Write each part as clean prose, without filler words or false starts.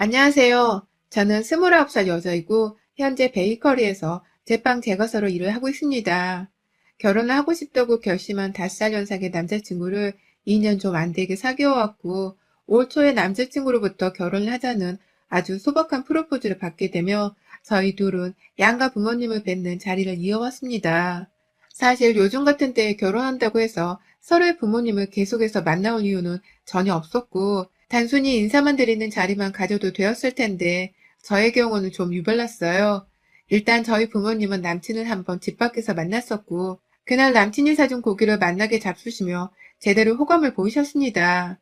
안녕하세요. 저는 29살 여자이고 현재 베이커리에서 제빵 제과사로 일을 하고 있습니다. 결혼을 하고 싶다고 결심한 5살 연상의 남자친구를 2년 좀 안 되게 사귀어왔고 올 초에 남자친구로부터 결혼을 하자는 아주 소박한 프로포즈를 받게 되며 저희 둘은 양가 부모님을 뵙는 자리를 이어왔습니다. 사실 요즘 같은 때에 결혼한다고 해서 서로의 부모님을 계속해서 만나올 이유는 전혀 없었고 단순히 인사만 드리는 자리만 가져도 되었을 텐데 저의 경우는 좀 유별났어요. 일단 저희 부모님은 남친을 한번 집 밖에서 만났었고 그날 남친이 사준 고기를 만나게 잡수시며 제대로 호감을 보이셨습니다.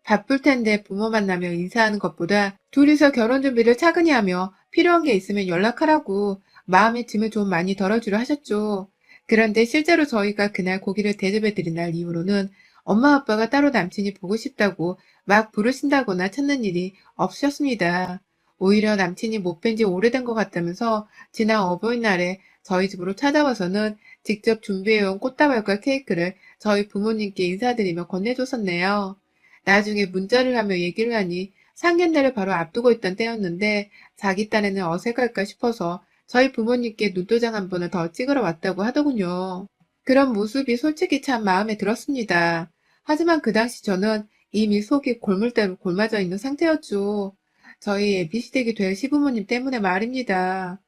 바쁠 텐데 부모 만나며 인사하는 것보다 둘이서 결혼 준비를 차근히 하며 필요한 게 있으면 연락하라고 마음의 짐을 좀 많이 덜어주려 하셨죠. 그런데 실제로 저희가 그날 고기를 대접해드린 날 이후로는 엄마 아빠가 따로 남친이 보고 싶다고 막 부르신다거나 찾는 일이 없으셨습니다. 오히려 남친이 못 뵌 지 오래된 것 같다면서 지난 어버이날에 저희 집으로 찾아와서는 직접 준비해온 꽃다발과 케이크를 저희 부모님께 인사드리며 건네줬었네요. 나중에 문자를 하며 얘기를 하니 상견례를 바로 앞두고 있던 때였는데 자기 딴에는 어색할까 싶어서 저희 부모님께 눈도장 한 번을 더 찍으러 왔다고 하더군요. 그런 모습이 솔직히 참 마음에 들었습니다. 하지만 그 당시 저는 이미 속이 골물대로 골마져 있는 상태였죠. 저희 애비시댁이 될 시부모님 때문에 말입니다.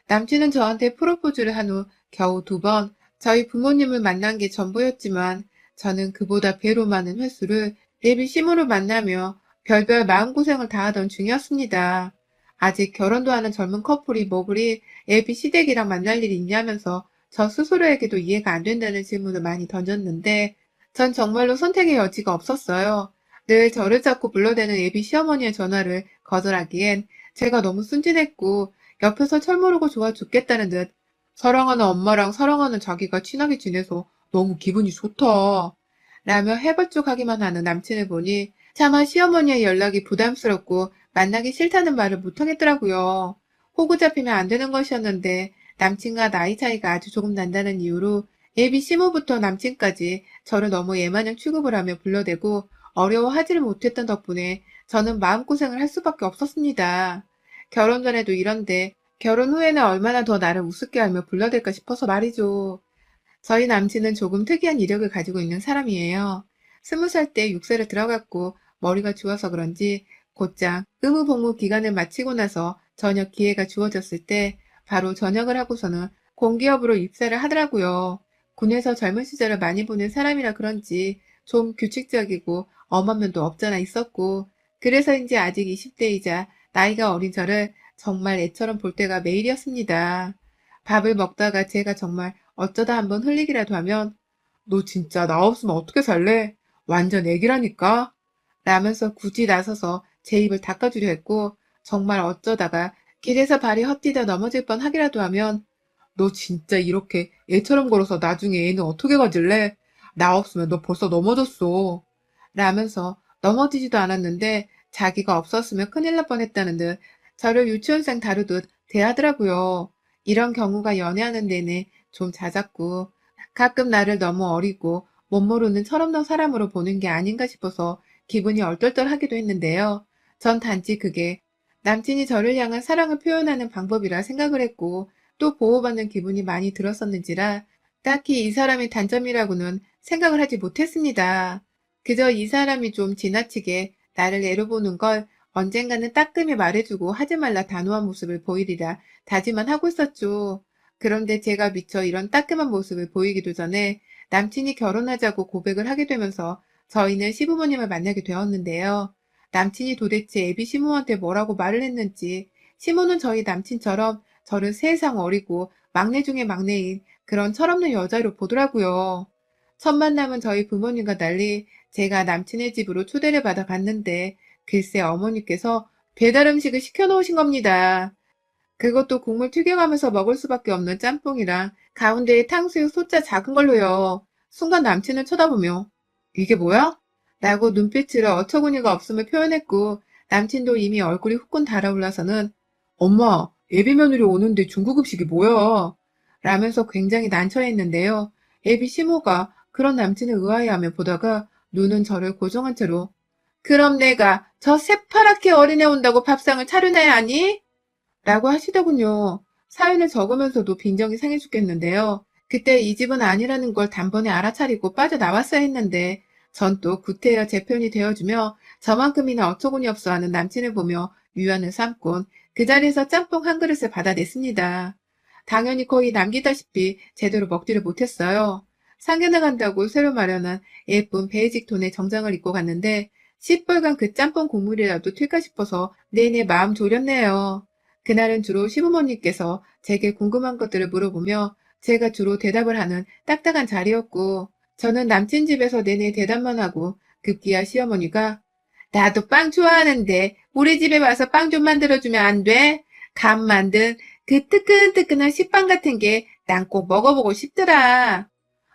남친은 저한테 프로포즈를 한 후 겨우 2번 저희 부모님을 만난 게 전부였지만 저는 그보다 배로 많은 횟수를 예비 시부를 만나며 별별 마음고생을 다하던 중이었습니다. 아직 결혼도 하는 젊은 커플이 뭐 그리 예비 시댁이랑 만날 일이 있냐면서 저 스스로에게도 이해가 안 된다는 질문을 많이 던졌는데 전 정말로 선택의 여지가 없었어요. 늘 저를 자꾸 불러대는 예비 시어머니의 전화를 거절하기엔 제가 너무 순진했고 옆에서 철모르고 좋아 죽겠다는 듯 사랑하는 엄마랑 사랑하는 자기가 친하게 지내서 너무 기분이 좋다. 라며 해벌쭉하기만 하는 남친을 보니 차마 시어머니의 연락이 부담스럽고 만나기 싫다는 말을 못하겠더라고요. 호구 잡히면 안 되는 것이었는데 남친과 나이 차이가 아주 조금 난다는 이유로 예비 시모부터 남친까지 저를 너무 애마냥 취급을 하며 불러대고 어려워하지를 못했던 덕분에 저는 마음고생을 할 수밖에 없었습니다. 결혼 전에도 이런데 결혼 후에는 얼마나 더 나를 우습게 알며 불러댈까 싶어서 말이죠. 저희 남친은 조금 특이한 이력을 가지고 있는 사람이에요. 20살 때 육세를 들어갔고 머리가 좋아서 그런지 곧장 의무복무 기간을 마치고 나서 전역 기회가 주어졌을 때 바로 전역을 하고서는 공기업으로 입사를 하더라고요. 군에서 젊은 시절을 많이 보낸 사람이라 그런지 좀 규칙적이고 엄한 면도 없잖아 있었고 그래서인지 아직 20대이자 나이가 어린 저를 정말 애처럼 볼 때가 매일이었습니다. 밥을 먹다가 제가 정말 어쩌다 한번 흘리기라도 하면 너 진짜 나 없으면 어떻게 살래? 완전 애기라니까? 라면서 굳이 나서서 제 입을 닦아주려 했고 정말 어쩌다가 길에서 발이 헛디뎌 넘어질 뻔 하기라도 하면 너 진짜 이렇게 애처럼 걸어서 나중에 애는 어떻게 가질래? 나 없으면 너 벌써 넘어졌어. 라면서 넘어지지도 않았는데 자기가 없었으면 큰일 날 뻔했다는 듯 저를 유치원생 다루듯 대하더라고요. 이런 경우가 연애하는 내내 좀 잦았고 가끔 나를 너무 어리고 못 모르는 철없는 사람으로 보는 게 아닌가 싶어서 기분이 얼떨떨하기도 했는데요. 전 단지 그게 남친이 저를 향한 사랑을 표현하는 방법이라 생각을 했고 또 보호받는 기분이 많이 들었었는지라 딱히 이 사람의 단점이라고는 생각을 하지 못했습니다. 그저 이 사람이 좀 지나치게 나를 애로 보는 걸 언젠가는 따끔히 말해주고 하지 말라 단호한 모습을 보이리라 다짐만 하고 있었죠. 그런데 제가 미처 이런 따끔한 모습을 보이기도 전에 남친이 결혼하자고 고백을 하게 되면서 저희는 시부모님을 만나게 되었는데요. 남친이 도대체 애비 시모한테 뭐라고 말을 했는지 시모는 저희 남친처럼 저를 세상 어리고 막내 중에 막내인 그런 철없는 여자로 보더라고요. 첫 만남은 저희 부모님과 달리 제가 남친의 집으로 초대를 받아 갔는데 글쎄 어머니께서 배달 음식을 시켜 놓으신 겁니다. 그것도 국물 튀겨가면서 먹을 수밖에 없는 짬뽕이랑 가운데에 탕수육 소자 작은 걸로요. 순간 남친을 쳐다보며 이게 뭐야? 라고 눈빛으로 어처구니가 없음을 표현했고 남친도 이미 얼굴이 후끈 달아올라서는 엄마 예비 며느리 오는데 중국 음식이 뭐야? 라면서 굉장히 난처했는데요. 예비 시모가 그런 남친을 의아해하며 보다가 눈은 저를 고정한 채로 그럼 내가 저 새파랗게 어린애 온다고 밥상을 차려놔야 하니? 라고 하시더군요. 사연을 적으면서도 빈정이 상해 죽겠는데요. 그때 이 집은 아니라는 걸 단번에 알아차리고 빠져나왔어야 했는데 전 또 구태여 제 편이 되어주며 저만큼이나 어처구니 없어 하는 남친을 보며 위안을 삼곤 그 자리에서 짬뽕 한 그릇을 받아냈습니다. 당연히 거의 남기다시피 제대로 먹지를 못했어요. 상견례 간다고 새로 마련한 예쁜 베이직 톤의 정장을 입고 갔는데 시뻘건 그 짬뽕 국물이라도 튈까 싶어서 내내 마음 졸였네요. 그날은 주로 시부모님께서 제게 궁금한 것들을 물어보며 제가 주로 대답을 하는 딱딱한 자리였고 저는 남친 집에서 내내 대답만 하고 급기야 시어머니가 나도 빵 좋아하는데 우리 집에 와서 빵 좀 만들어주면 안 돼? 간 만든 그 뜨끈뜨끈한 식빵 같은 게 난 꼭 먹어보고 싶더라.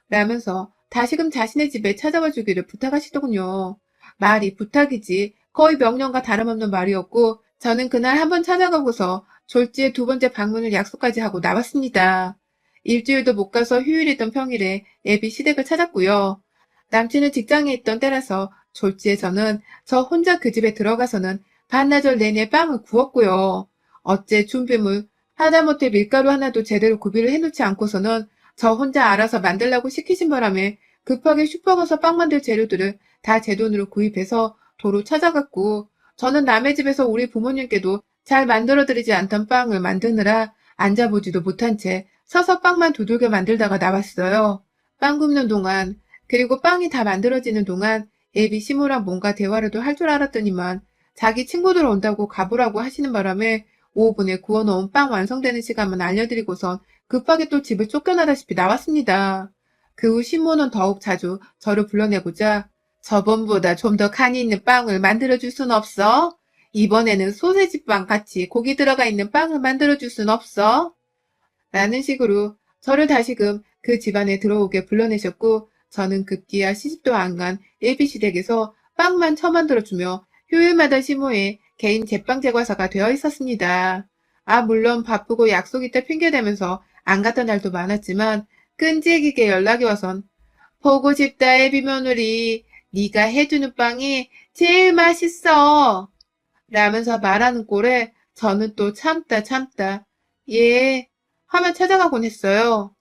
라면서 다시금 자신의 집에 찾아와 주기를 부탁하시더군요. 말이 부탁이지 거의 명령과 다름없는 말이었고 저는 그날 한번 찾아가고서 졸지에 두 번째 방문을 약속까지 하고 나왔습니다. 일주일도 못 가서 휴일이던 평일에 예비 시댁을 찾았고요. 남친은 직장에 있던 때라서 졸지에 저는 저 혼자 그 집에 들어가서는 반나절 내내 빵을 구웠고요. 어째 준비물 하다못해 밀가루 하나도 제대로 구비를 해놓지 않고서는 저 혼자 알아서 만들라고 시키신 바람에 급하게 슈퍼 가서 빵 만들 재료들을 다 제 돈으로 구입해서 도로 찾아갔고 저는 남의 집에서 우리 부모님께도 잘 만들어드리지 않던 빵을 만드느라 앉아보지도 못한 채 서서 빵만 두들겨 만들다가 나왔어요. 빵 굽는 동안 그리고 빵이 다 만들어지는 동안 예비 시모랑 뭔가 대화라도 할 줄 알았더니만 자기 친구들 온다고 가보라고 하시는 바람에 5분에 구워놓은 빵 완성되는 시간만 알려드리고선 급하게 또 집을 쫓겨나다시피 나왔습니다. 그 후 시모는 더욱 자주 저를 불러내고자 저번보다 좀 더 간이 있는 빵을 만들어줄 순 없어? 이번에는 소세지 빵 같이 고기 들어가 있는 빵을 만들어줄 순 없어? 라는 식으로 저를 다시금 그 집안에 들어오게 불러내셨고 저는 급기야 시집도 안 간 예비시댁에서 빵만 처만들어주며 휴일마다 시모에 개인 제빵 제과사가 되어 있었습니다. 아 물론 바쁘고 약속이 때 핑계대면서 안 갔던 날도 많았지만 끈질기게 연락이 와선 보고 싶다 애비 며느리 네가 해주는 빵이 제일 맛있어 라면서 말하는 꼴에 저는 또 참다 예 하며 찾아가곤 했어요.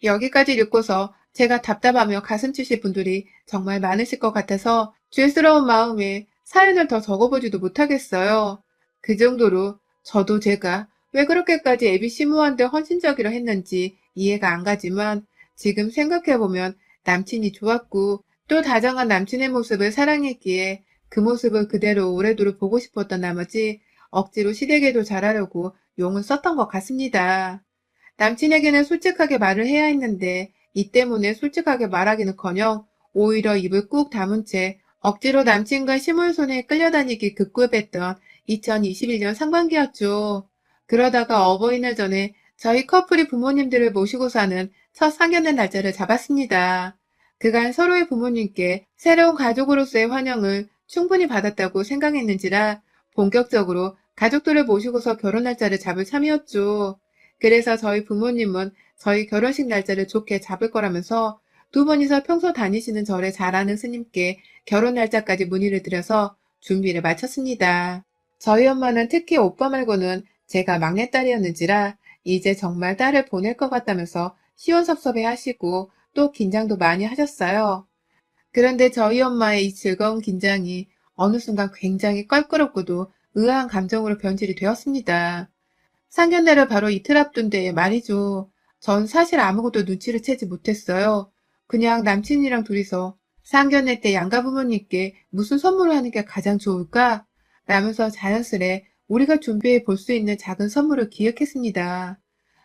여기까지 읽고서 제가 답답하며 가슴 찌실 분들이 정말 많으실 것 같아서 죄스러운 마음에 사연을 더 적어보지도 못하겠어요. 그 정도로 저도 제가 왜 그렇게까지 애비 시무한테 헌신적이라 했는지 이해가 안 가지만 지금 생각해보면 남친이 좋았고 또 다정한 남친의 모습을 사랑했기에 그 모습을 그대로 오래도록 보고 싶었던 나머지 억지로 시댁에도 잘하려고 용을 썼던 것 같습니다. 남친에게는 솔직하게 말을 해야 했는데 이 때문에 솔직하게 말하기는커녕 오히려 입을 꾹 다문 채 억지로 남친과 시몰 손에 끌려다니기 급급했던 2021년 상반기였죠. 그러다가 어버이날 전에 저희 커플이 부모님들을 모시고 사는 첫 상견례 날짜를 잡았습니다. 그간 서로의 부모님께 새로운 가족으로서의 환영을 충분히 받았다고 생각했는지라 본격적으로 가족들을 모시고서 결혼 날짜를 잡을 참이었죠. 그래서 저희 부모님은 저희 결혼식 날짜를 좋게 잡을 거라면서 두 분이서 평소 다니시는 절에 잘 아는 스님께 결혼 날짜까지 문의를 드려서 준비를 마쳤습니다. 저희 엄마는 특히 오빠 말고는 제가 막내딸이었는지라 이제 정말 딸을 보낼 것 같다면서 시원섭섭해 하시고 또 긴장도 많이 하셨어요. 그런데 저희 엄마의 이 즐거운 긴장이 어느 순간 굉장히 껄끄럽고도 의아한 감정으로 변질이 되었습니다. 상견례를 바로 이틀 앞둔 때에 말이죠. 전 사실 아무것도 눈치를 채지 못했어요. 그냥 남친이랑 둘이서 상견례 때 양가 부모님께 무슨 선물을 하는 게 가장 좋을까? 라면서 자연스레 우리가 준비해 볼 수 있는 작은 선물을 기획했습니다.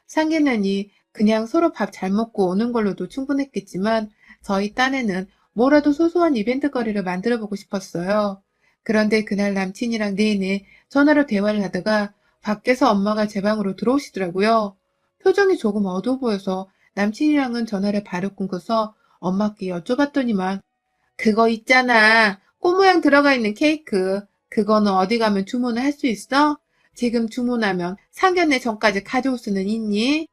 상견례니 그냥 서로 밥 잘 먹고 오는 걸로도 충분했겠지만 저희 딴에는 뭐라도 소소한 이벤트거리를 만들어 보고 싶었어요. 그런데 그날 남친이랑 내내 전화로 대화를 하다가 밖에서 엄마가 제 방으로 들어오시더라고요. 표정이 조금 어두워 보여서 남친이랑은 전화를 바로 끊고서 엄마께 여쭤봤더니만 그거 있잖아. 꽃 모양 들어가 있는 케이크. 그거는 어디 가면 주문을 할 수 있어? 지금 주문하면 상견례 전까지 가져올 수는 있니?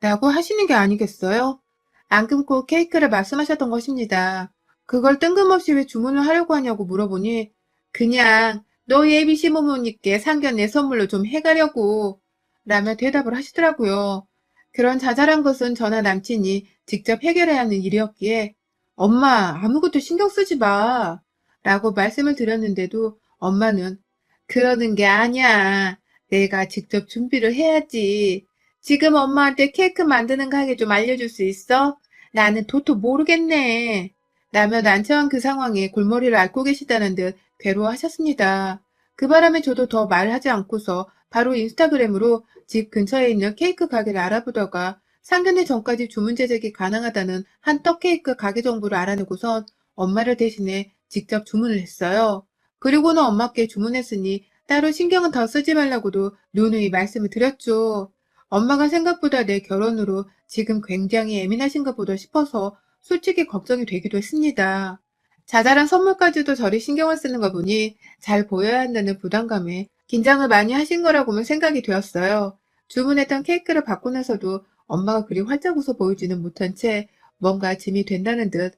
라고 하시는 게 아니겠어요? 안 끊고 케이크를 말씀하셨던 것입니다. 그걸 뜬금없이 왜 주문을 하려고 하냐고 물어보니 그냥 너희 애비 시부모님께 상견례 선물로 좀 해가려고 라며 대답을 하시더라고요. 그런 자잘한 것은 저나 남친이 직접 해결해야 하는 일이었기에 엄마 아무것도 신경 쓰지 마 라고 말씀을 드렸는데도 엄마는 그러는 게 아니야. 내가 직접 준비를 해야지. 지금 엄마한테 케이크 만드는 가게 좀 알려줄 수 있어? 나는 도토 모르겠네. 라며 난처한 그 상황에 골머리를 앓고 계시다는 듯 괴로워하셨습니다. 그 바람에 저도 더 말하지 않고서 바로 인스타그램으로 집 근처에 있는 케이크 가게를 알아보다가 상견례 전까지 주문 제작이 가능하다는 한 떡케이크 가게 정보를 알아내고선 엄마를 대신해 직접 주문을 했어요. 그리고는 엄마께 주문했으니 따로 신경은 더 쓰지 말라고도 누누이 말씀을 드렸죠. 엄마가 생각보다 내 결혼으로 지금 굉장히 예민하신가 보다 싶어서 솔직히 걱정이 되기도 했습니다. 자잘한 선물까지도 저리 신경을 쓰는 거 보니 잘 보여야 한다는 부담감에 긴장을 많이 하신 거라고만 생각이 되었어요. 주문했던 케이크를 받고 나서도 엄마가 그리 활짝 웃어 보이지는 못한 채 뭔가 짐이 된다는 듯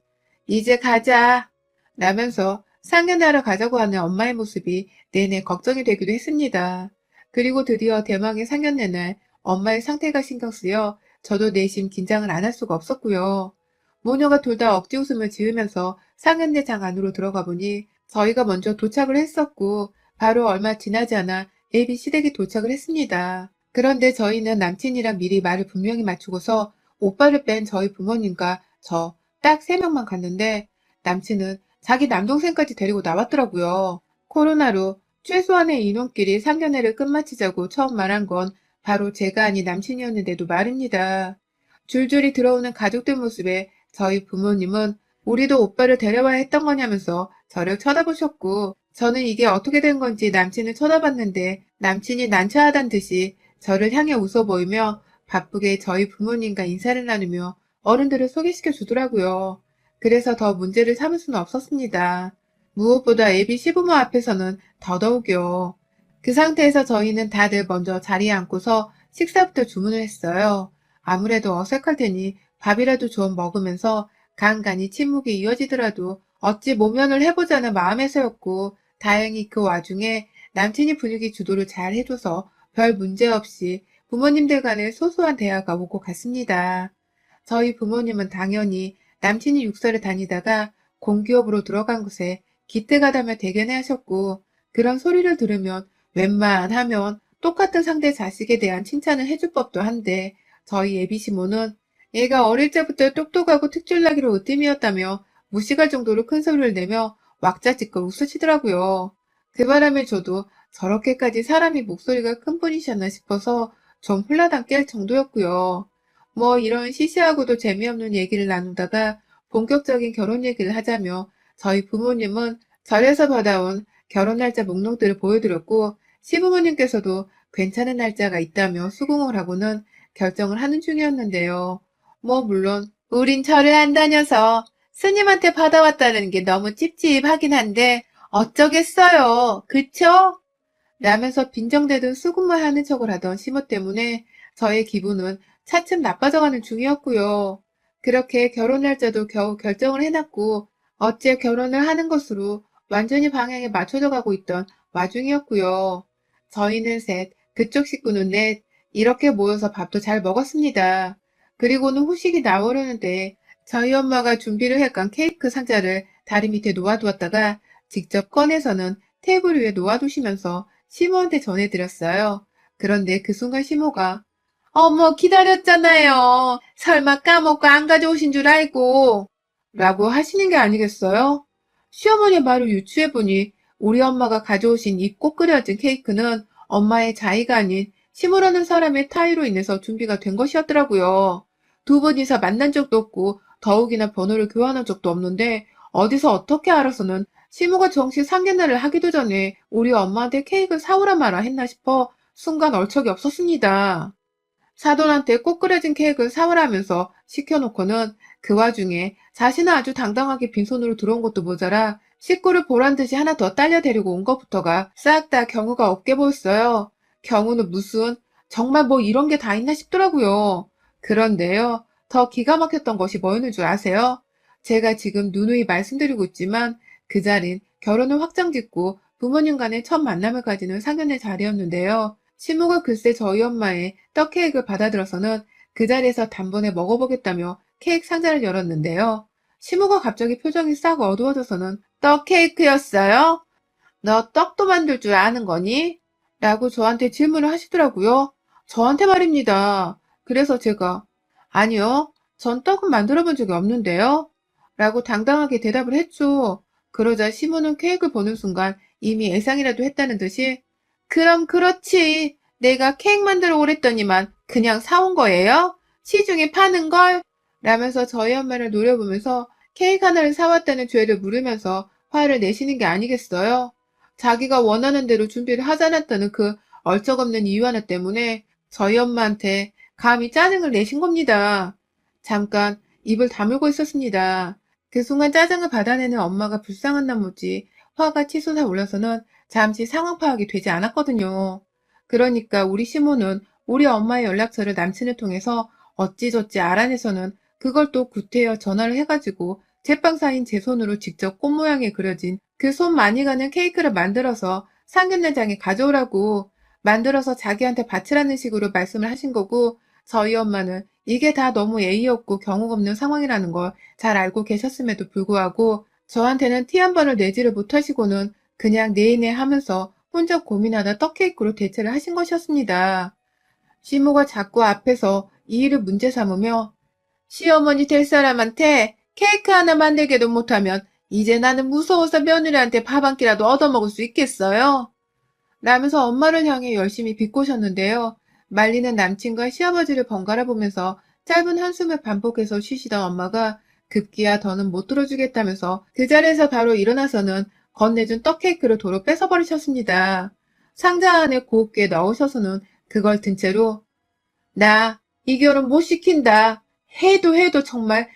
이제 가자 라면서 상견례하러 가자고 하는 엄마의 모습이 내내 걱정이 되기도 했습니다. 그리고 드디어 대망의 상견례 날 엄마의 상태가 신경 쓰여 저도 내심 긴장을 안 할 수가 없었고요. 모녀가 둘 다 억지 웃음을 지으면서 상견례장 안으로 들어가 보니 저희가 먼저 도착을 했었고 바로 얼마 지나지 않아 예비 시댁이 도착을 했습니다. 그런데 저희는 남친이랑 미리 말을 분명히 맞추고서 오빠를 뺀 저희 부모님과 저 딱 3명만 갔는데 남친은 자기 남동생까지 데리고 나왔더라고요. 코로나로 최소한의 인원끼리 상견례를 끝마치자고 처음 말한 건 바로 제가 아닌 남친이었는데도 말입니다. 줄줄이 들어오는 가족들 모습에 저희 부모님은 우리도 오빠를 데려와야 했던 거냐면서 저를 쳐다보셨고 저는 이게 어떻게 된 건지 남친을 쳐다봤는데 남친이 난처하단 듯이 저를 향해 웃어 보이며 바쁘게 저희 부모님과 인사를 나누며 어른들을 소개시켜 주더라고요. 그래서 더 문제를 삼을 수는 없었습니다. 무엇보다 예비 시부모 앞에서는 더더욱이요. 그 상태에서 저희는 다들 먼저 자리에 앉고서 식사부터 주문을 했어요. 아무래도 어색할 테니 밥이라도 좀 먹으면서 간간히 침묵이 이어지더라도 어찌 모면을 해보자는 마음에서였고 다행히 그 와중에 남친이 분위기 주도를 잘 해줘서 별 문제 없이 부모님들 간의 소소한 대화가 오고 갔습니다. 저희 부모님은 당연히 남친이 육사를 다니다가 공기업으로 들어간 곳에 기특하다며 대견해 하셨고 그런 소리를 들으면 웬만하면 똑같은 상대 자식에 대한 칭찬을 해줄 법도 한데 저희 예비시모는 얘가 어릴 때부터 똑똑하고 특출나기로 으뜸이었다며 무식할 정도로 큰 소리를 내며 왁자지껄 웃으시더라고요. 그 바람에 저도 저렇게까지 사람이 목소리가 큰 분이셨나 싶어서 좀 홀라당 깰 정도였고요. 뭐 이런 시시하고도 재미없는 얘기를 나누다가 본격적인 결혼 얘기를 하자며 저희 부모님은 절에서 받아온 결혼 날짜 목록들을 보여드렸고 시부모님께서도 괜찮은 날짜가 있다며 수긍을 하고는 결정을 하는 중이었는데요. 뭐 물론 우린 절을 안 다녀서 스님한테 받아왔다는 게 너무 찝찝하긴 한데 어쩌겠어요. 그쵸? 라면서 빈정대듯 수긍만 하는 척을 하던 시모 때문에 저의 기분은 차츰 나빠져가는 중이었고요. 그렇게 결혼 날짜도 겨우 결정을 해놨고 어째 결혼을 하는 것으로 완전히 방향에 맞춰져 가고 있던 와중이었고요. 저희는 셋, 그쪽 식구는 넷, 이렇게 모여서 밥도 잘 먹었습니다. 그리고는 후식이 나오려는데 저희 엄마가 준비를 해간 케이크 상자를 다리 밑에 놓아두었다가 직접 꺼내서는 테이블 위에 놓아두시면서 시모한테 전해드렸어요. 그런데 그 순간 시모가 어머 기다렸잖아요. 설마 까먹고 안 가져오신 줄 알고 라고 하시는 게 아니겠어요? 시어머니 말을 유추해보니 우리 엄마가 가져오신 이 꼭 끓여진 케이크는 엄마의 자의가 아닌 시모라는 사람의 타의로 인해서 준비가 된 것이었더라고요. 두 분이서 만난 적도 없고 더욱이나 번호를 교환한 적도 없는데 어디서 어떻게 알아서는 시모가 정식 상견례를 하기도 전에 우리 엄마한테 케이크를 사오라 마라 했나 싶어 순간 얼척이 없었습니다. 사돈한테 꼭 끓여진 케이크를 사오라면서 시켜놓고는 그 와중에 자신은 아주 당당하게 빈손으로 들어온 것도 모자라 식구를 보란듯이 하나 더 딸려 데리고 온 것부터가 싹 다 경우가 없게 보였어요. 경우는 무슨 정말 뭐 이런 게 다 있나 싶더라고요. 그런데요. 더 기가 막혔던 것이 뭐였는 줄 아세요? 제가 지금 누누이 말씀드리고 있지만 그 자린 결혼을 확정짓고 부모님 간의 첫 만남을 가지는 상견례 자리였는데요. 시모가 글쎄 저희 엄마의 떡 케이크를 받아들어서는 그 자리에서 단번에 먹어보겠다며 케이크 상자를 열었는데요. 시모가 갑자기 표정이 싹 어두워져서는 떡 케이크였어요? 너 떡도 만들 줄 아는 거니? 라고 저한테 질문을 하시더라고요. 저한테 말입니다. 그래서 제가 아니요. 전 떡은 만들어 본 적이 없는데요. 라고 당당하게 대답을 했죠. 그러자 시모는 케이크를 보는 순간 이미 예상이라도 했다는 듯이 그럼 그렇지. 내가 케이크 만들어 오랬더니만 그냥 사온 거예요? 시중에 파는 걸? 라면서 저희 엄마를 노려보면서 케이크 하나를 사왔다는 죄를 물으면서 화를 내시는 게 아니겠어요? 자기가 원하는 대로 준비를 하지 않았다는 그 얼쩍없는 이유 하나 때문에 저희 엄마한테 감히 짜증을 내신 겁니다. 잠깐 입을 다물고 있었습니다. 그 순간 짜증을 받아내는 엄마가 불쌍한 나머지 화가 치솟아 올라서는 잠시 상황 파악이 되지 않았거든요. 그러니까 우리 시모는 우리 엄마의 연락처를 남친을 통해서 어찌저찌 알아내서는 그걸 또 구태여 전화를 해가지고 제빵사인 제 손으로 직접 꽃 모양에 그려진 그 손 많이 가는 케이크를 만들어서 상견례장에 가져오라고 만들어서 자기한테 바치라는 식으로 말씀을 하신 거고 저희 엄마는 이게 다 너무 예의 없고 경우가 없는 상황이라는 걸 잘 알고 계셨음에도 불구하고 저한테는 티 한 번을 내지를 못하시고는 그냥 네네 하면서 혼자 고민하다 떡케이크로 대체를 하신 것이었습니다. 시모가 자꾸 앞에서 이 일을 문제 삼으며 시어머니 될 사람한테 케이크 하나 만들게도 못하면 이제 나는 무서워서 며느리한테 밥 한 끼라도 얻어먹을 수 있겠어요? 라면서 엄마를 향해 열심히 비꼬셨는데요. 말리는 남친과 시아버지를 번갈아 보면서 짧은 한숨을 반복해서 쉬시던 엄마가 급기야 더는 못 들어주겠다면서 그 자리에서 바로 일어나서는 건네준 떡케이크를 도로 뺏어버리셨습니다. 상자 안에 곱게 넣으셔서는 그걸 든 채로 나 이 결혼 못 시킨다. 해도 정말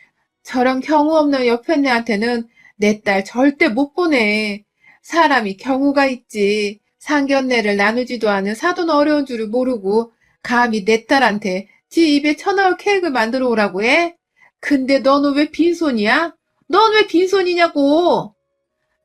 저런 경우 없는 여편네한테는 내 딸 절대 못 보내. 사람이 경우가 있지. 상견례를 나누지도 않은 사돈 어려운 줄을 모르고 감히 내 딸한테 지 입에 쳐넣을 케이크를 만들어 오라고 해? 근데 너는 왜 빈손이야? 넌 왜 빈손이냐고!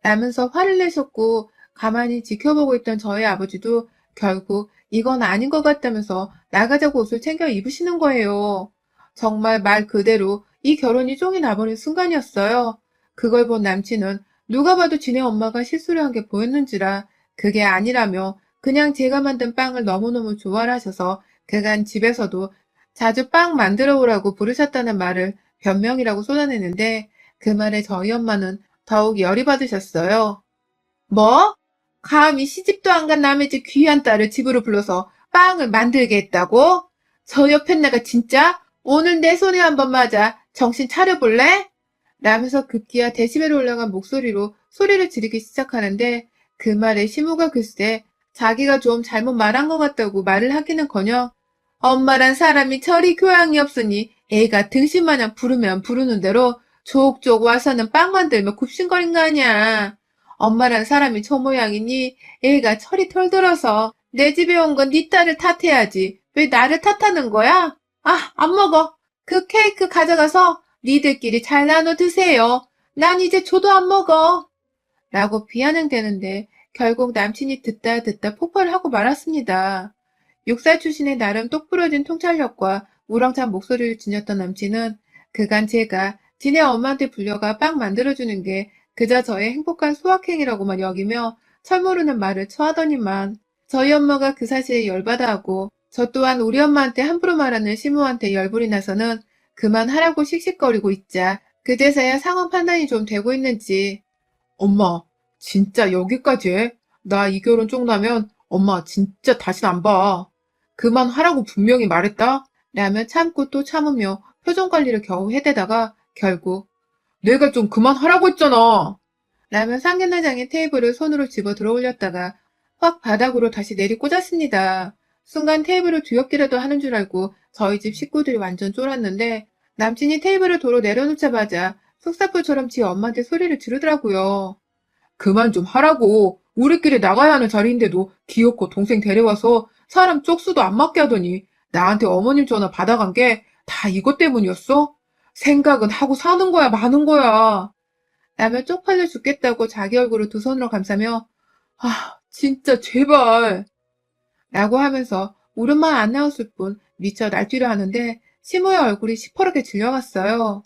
라면서 화를 내셨고 가만히 지켜보고 있던 저희 아버지도 결국 이건 아닌 것 같다면서 나가자고 옷을 챙겨 입으시는 거예요. 정말 말 그대로 이 결혼이 쫑이 나버린 순간이었어요. 그걸 본 남친은 누가 봐도 지네 엄마가 실수를 한 게 보였는지라 그게 아니라며 그냥 제가 만든 빵을 너무너무 좋아하셔서 그간 집에서도 자주 빵 만들어 오라고 부르셨다는 말을 변명이라고 쏟아내는데 그 말에 저희 엄마는 더욱 열이 받으셨어요. 뭐? 감히 시집도 안 간 남의 집 귀한 딸을 집으로 불러서 빵을 만들게 했다고? 저 옆에 내가 진짜 오늘 내 손에 한번 맞아 정신 차려볼래? 라면서 급기야 데시벨이 올라간 목소리로 소리를 지르기 시작하는데 그 말에 시무가 글쎄 자기가 좀 잘못 말한 것 같다고 말을 하기는커녕 엄마란 사람이 저리 교양이 없으니 애가 등신마냥 부르면 부르는 대로 족족 와서는 빵 만들며 굽신거린 거 아니야. 엄마란 사람이 저 모양이니 애가 철이 털들어서 내 집에 온 건 네 딸을 탓해야지. 왜 나를 탓하는 거야? 아, 안 먹어. 그 케이크 가져가서 니들끼리 잘 나눠 드세요. 난 이제 줘도 안 먹어. 라고 비아냥대는데 결국 남친이 듣다 폭발을 하고 말았습니다. 6살 출신의 나름 똑부러진 통찰력과 우렁찬 목소리를 지녔던 남친은 그간 제가 지네 엄마한테 불려가 빵 만들어주는 게 그저 저의 행복한 소확행이라고만 여기며 철모르는 말을 처하더니만 저희 엄마가 그 사실에 열받아하고 저 또한 우리 엄마한테 함부로 말하는 시모한테 열불이 나서는 그만하라고 씩씩거리고 있자 그제서야 상황 판단이 좀 되고 있는지 엄마 진짜 여기까지 해? 나 이 결혼 쪽나면 엄마 진짜 다신 안 봐. 그만하라고 분명히 말했다? 라며 참고 또 참으며 표정 관리를 겨우 해대다가 결국 내가 좀 그만하라고 했잖아. 라며 상견례장의 테이블을 손으로 집어 들어 올렸다가 확 바닥으로 다시 내리 꽂았습니다. 순간 테이블을 뒤엎기라도 하는 줄 알고 저희 집 식구들이 완전 쫄았는데 남친이 테이블을 도로 내려놓자마자 속사포처럼 지 엄마한테 소리를 지르더라고요. 그만 좀 하라고. 우리끼리 나가야 하는 자리인데도 귀엽고 동생 데려와서 사람 쪽수도 안 맞게 하더니 나한테 어머님 전화 받아간 게 다 이것 때문이었어? 생각은 하고 사는 거야, 마는 거야. 라며 쪽팔려 죽겠다고 자기 얼굴을 두 손으로 감싸며 아, 진짜 제발. 라고 하면서 울음만 안 나왔을 뿐 미쳐 날뛰려 하는데 시모의 얼굴이 시퍼렇게 질려갔어요.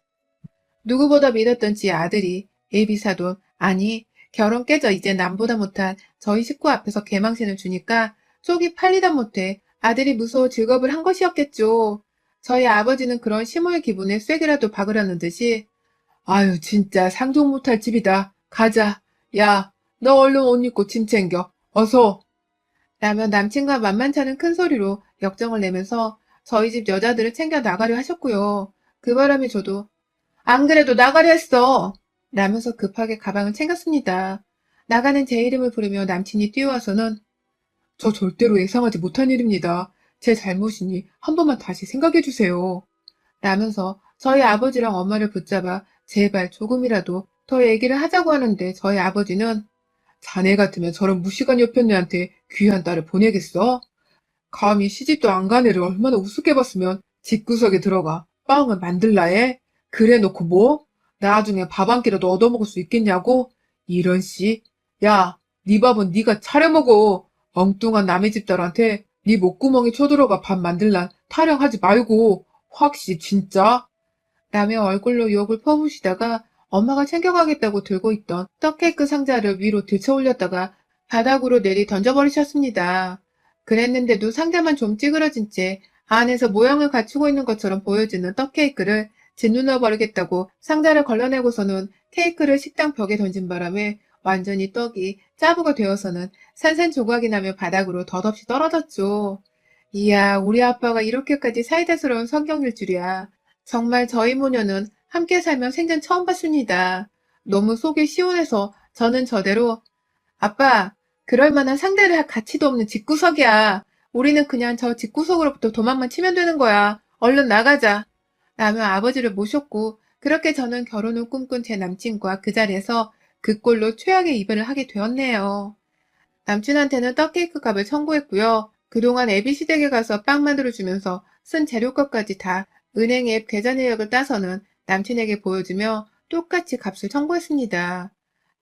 누구보다 믿었던 지 아들이 예비사돈, 아니 결혼 깨져 이제 남보다 못한 저희 식구 앞에서 개망신을 주니까 속이 팔리다 못해 아들이 무서워 직업을 한 것이었겠죠. 저희 아버지는 그런 시모의 기분에 쐐기라도 박으려는 듯이 아유 진짜 상종 못할 집이다. 가자. 야, 너 얼른 옷 입고 짐 챙겨. 어서. 라며 남친과 만만찮은 큰 소리로 역정을 내면서 저희 집 여자들을 챙겨 나가려 하셨고요. 그 바람에 저도 안 그래도 나가려 했어. 라면서 급하게 가방을 챙겼습니다. 나가는 제 이름을 부르며 남친이 뛰어와서는 저 절대로 예상하지 못한 일입니다. 제 잘못이니 한 번만 다시 생각해 주세요. 라면서 저희 아버지랑 엄마를 붙잡아 제발 조금이라도 더 얘기를 하자고 하는데 저희 아버지는 자네 같으면 저런 무시간 옆편 애한테 귀한 딸을 보내겠어? 감히 시집도 안 간 애를 얼마나 우습게 봤으면 집구석에 들어가 빵을 만들라 해? 그래 놓고 뭐? 나중에 밥 한 끼라도 얻어먹을 수 있겠냐고? 이런 씨. 야, 네 밥은 네가 차려 먹어. 엉뚱한 남의 집 딸한테 네 목구멍에 쳐들어가 밥 만들란 타령하지 말고 확시 진짜. 라며 얼굴로 욕을 퍼부시다가 엄마가 챙겨가겠다고 들고 있던 떡케이크 상자를 위로 들쳐 올렸다가 바닥으로 내리 던져버리셨습니다. 그랬는데도 상자만 좀 찌그러진 채 안에서 모양을 갖추고 있는 것처럼 보여지는 떡케이크를 짓눌러 버리겠다고 상자를 걸러내고서는 케이크를 식당 벽에 던진 바람에 완전히 떡이 짜부가 되어서는 산산조각이 나며 바닥으로 덧없이 떨어졌죠. 이야, 우리 아빠가 이렇게까지 사이다스러운 성격일 줄이야. 정말 저희 모녀는 함께 살면 생전 처음 봤습니다. 너무 속이 시원해서 저는 저대로 아빠, 그럴 만한 상대를 할 가치도 없는 집구석이야. 우리는 그냥 저 집구석으로부터 도망만 치면 되는 거야. 얼른 나가자. 라며 아버지를 모셨고 그렇게 저는 결혼을 꿈꾼 제 남친과 그 자리에서 그 꼴로 최악의 이별을 하게 되었네요. 남친한테는 떡케이크 값을 청구했고요. 그동안 애비시댁에 가서 빵 만들어주면서 쓴 재료값까지 다 은행 앱 계좌 내역을 따서는 남친에게 보여주며 똑같이 값을 청구했습니다.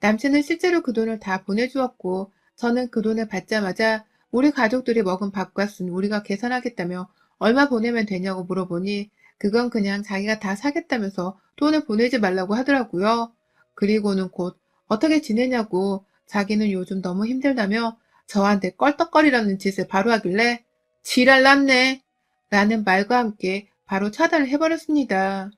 남친은 실제로 그 돈을 다 보내주었고 저는 그 돈을 받자마자 우리 가족들이 먹은 밥값은 우리가 계산하겠다며 얼마 보내면 되냐고 물어보니 그건 그냥 자기가 다 사겠다면서 돈을 보내지 말라고 하더라고요. 그리고는 곧 어떻게 지내냐고 자기는 요즘 너무 힘들다며 저한테 껄떡거리라는 짓을 바로 하길래 지랄 났네 라는 말과 함께 바로 차단을 해버렸습니다.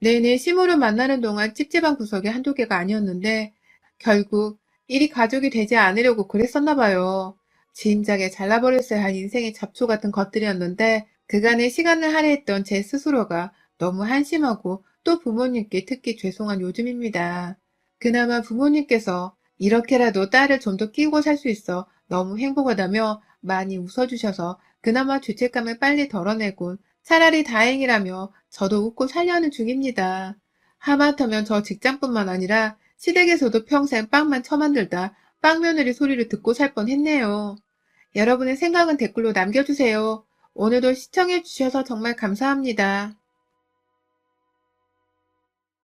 내내 시무를 만나는 동안 찝찝한 구석이 한두 개가 아니었는데 결국 일이 가족이 되지 않으려고 그랬었나 봐요. 지임작에 잘라버렸어야 할 인생의 잡초 같은 것들이었는데 그간의 시간을 할애했던 제 스스로가 너무 한심하고 또 부모님께 특히 죄송한 요즘입니다. 그나마 부모님께서 이렇게라도 딸을 좀 더 끼우고 살 수 있어 너무 행복하다며 많이 웃어주셔서 그나마 죄책감을 빨리 덜어내곤 차라리 다행이라며 저도 웃고 살려는 중입니다. 하마터면 저 직장뿐만 아니라 시댁에서도 평생 빵만 처만들다 빵며느리 소리를 듣고 살 뻔했네요. 여러분의 생각은 댓글로 남겨주세요. 오늘도 시청해주셔서 정말 감사합니다.